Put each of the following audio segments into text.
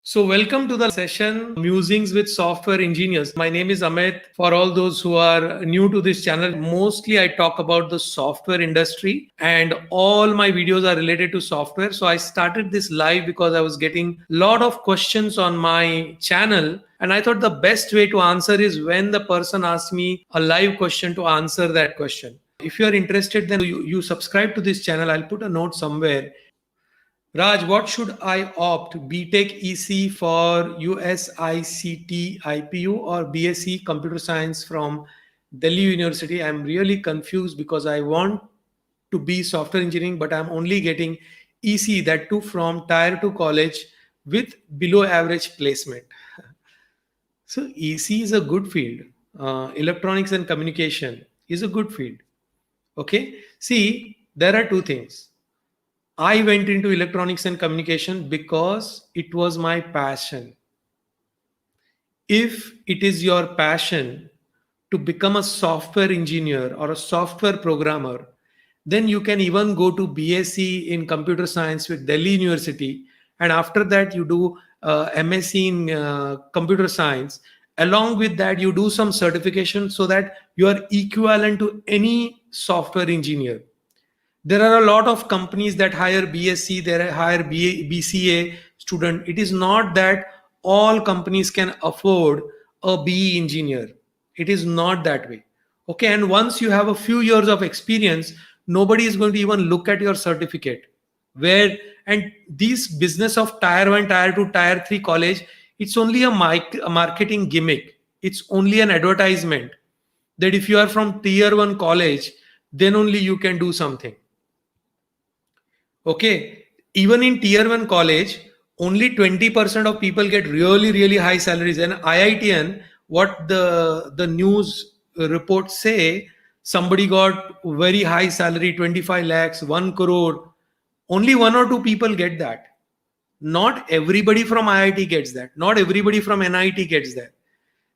So, welcome to the session Musings with Software Engineers. My name is Amit. For all those who are new to this channel, mostly I talk about the software industry and all my videos are related to software. So, I started this live because I was getting a lot of questions on my channel. And I thought the best way to answer is when the person asks me a live question to answer that question. If you are interested, then you subscribe to this channel. I'll put a note somewhere. Raj, what should I opt? BTech EC for USICT IPU or BSc Computer Science from Delhi University? I'm really confused because I want to be software engineering, but I'm only getting EC, that too from tier 2 college with below average placement. So EC is a good field. Electronics and communication is a good field. Okay. See, there are two things. I went into electronics and communication because it was my passion. If it is your passion to become a software engineer or a software programmer, then you can even go to BSc in computer science with Delhi University. And after that, you do MSc in computer science. Along with that, you do some certification so that you are equivalent to any software engineer. There are a lot of companies that hire BSc, they hire BCA student. It is not that all companies can afford a BE engineer. It is not that way. Okay, and once you have a few years of experience, nobody is going to even look at your certificate. Where and this business of tier 1, tier 2, tier 3 college, it's only a marketing gimmick. It's only an advertisement that if you are from tier 1 college, then only you can do something. Okay, even in tier 1 college, only 20% of people get really, really high salaries. And IITN, what the news reports say, somebody got very high salary, 25 lakhs, 1 crore. Only one or two people get that. Not everybody from IIT gets that. Not everybody from NIT gets that.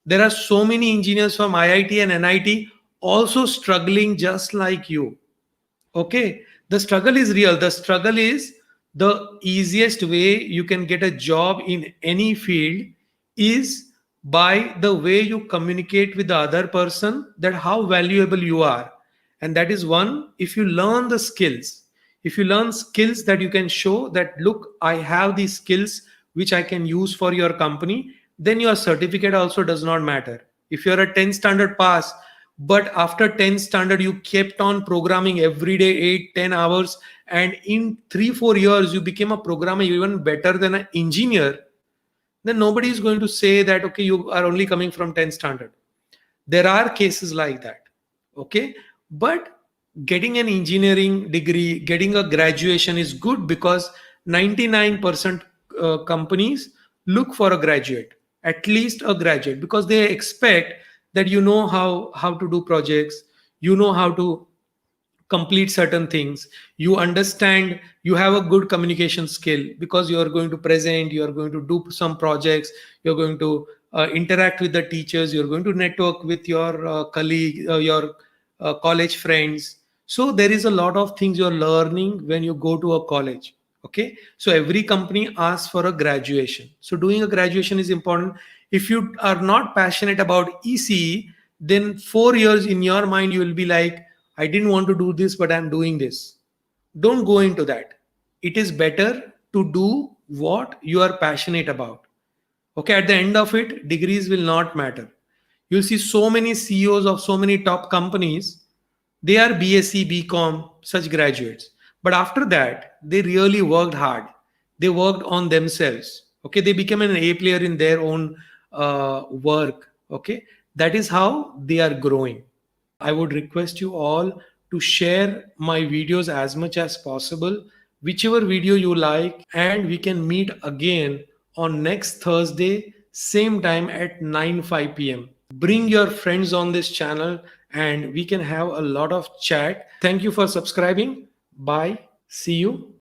There are so many engineers from IIT and NIT also struggling just like you. Okay, the struggle is real. The struggle is the easiest way you can get a job in any field is by the way you communicate with the other person, that how valuable you are. And that is one, if you learn the skills, if you learn skills that you can show that, look, I have these skills which I can use for your company, then your certificate also does not matter. If you're a 10 standard pass, but after 10 standard you kept on programming every day 8-10 hours, and in 3-4 years you became a programmer even better than an engineer, then nobody is going to say that, okay, you are only coming from 10 standard. There are cases like that. Okay, but getting an engineering degree, getting a graduation is good because 99% companies look for a graduate, at least a graduate, because they expect that you know how to do projects, you know how to complete certain things, you understand, you have a good communication skill because you are going to present, you are going to do some projects, you're going to interact with the teachers, you're going to network with your colleague, your college friends. So there is a lot of things you're learning when you go to a college. Okay, so every company asks for a graduation, so doing a graduation is important. If you are not passionate about ECE, then 4 years in your mind you will be like, I didn't want to do this, but I'm doing this. Don't go into that. It is better to do what you are passionate about. Okay, at the end of it, degrees will not matter. You'll see so many CEOs of so many top companies, they are BSc, BCom, such graduates. But after that, they really worked hard. They worked on themselves. Okay, they became an A player in their own work. Okay, that is how they are growing. I would request you all to share my videos as much as possible, whichever video you like, and we can meet again on next Thursday, same time at 9:05 p.m. Bring your friends on this channel and we can have a lot of chat. Thank you for subscribing. Bye. See you.